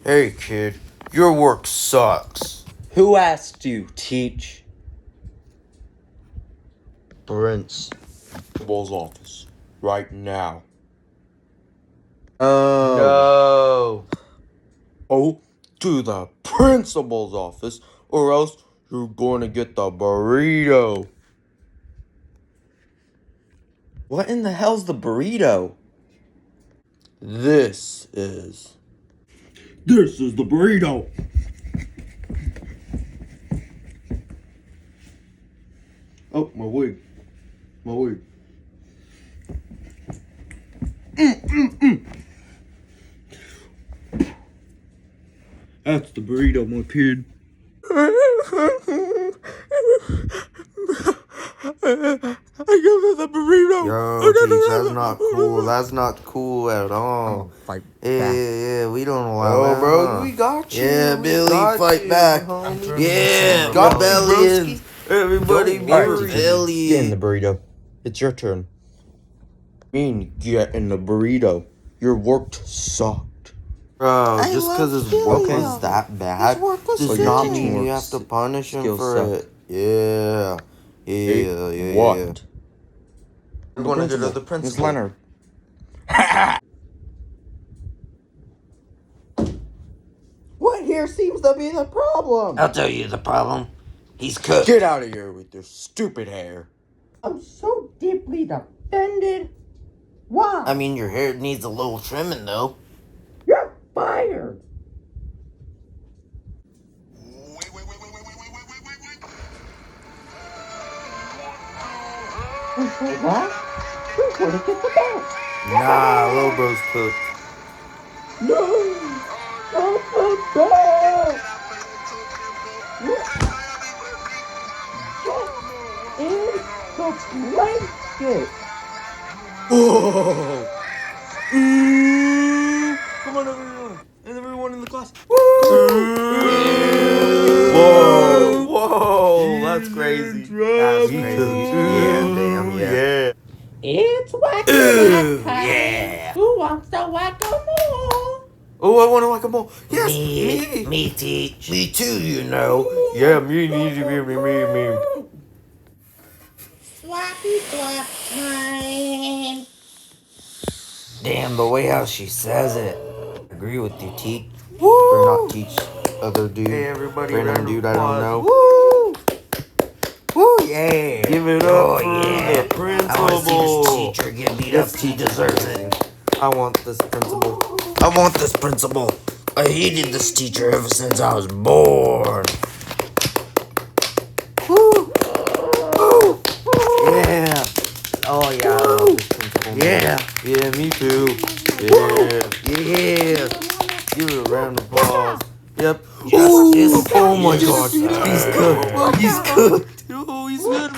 Hey, kid, your work sucks. Who asked you, Teach? Principal's office, right now. Oh. No. Oh, to the principal's office, or else you're going to get the burrito. What in the hell's the burrito? This is the burrito. Oh, my wig. That's the burrito, my kid. I give her the burrito. Yo, Teach, that's not cool. That's not cool at all. Fight Yeah, we don't allow that. Oh, bro, huh? we got you. Yeah, We Billy, got fight you, back. homie. Yeah, Got you, rebellion. broski. Everybody Don't be worry, rebellion. Billy. Get in the burrito. It's your turn. Get in the burrito. Your work sucked. Bro, I just because love his work Billy. was that bad His work was does So not your mean teaching you works have to punish him skills for sucked. it. Yeah. What? We're going to go to the Miss principal. Leonard. What here seems to be the problem? I'll tell you the problem. He's cooked. Get out of here with your stupid hair. I'm so deeply offended. Why? I mean, your hair needs a little trimming, though. You're fired. What? Who's going to get the belt? Nah, Lobro's cooked. No! Not the belt! Get in the blanket! Whoa! Come on, everyone! And everyone in the class. Whoa, that's crazy. That's crazy. Yeah, damn, yeah. It's whack Ooh, time. yeah. Who wants the whack-a-mole? Oh, I want to whack-a-mole. Yes, Me, me, Teach. Me too, you know. Yeah, me. Swappy swap time. Damn, the way how she says it. Agree with you, Teach. Or not Teach, other dude. Hey, everybody, random round of dude I don't applause. know. Woo, yeah. Give it up Oh, for yeah. the I want to see principal. this teacher get beat up. He deserves it. I want this principal. I hated this teacher ever since I was born. Woo. Woo. Yeah. Oh, yeah. I love this principal. Yeah. Yeah, me too. Yeah. Yeah. Give it a round of applause. Yep. Yes. Oh my Yes. god. He's cooked. He's cooked. Oh, he's good.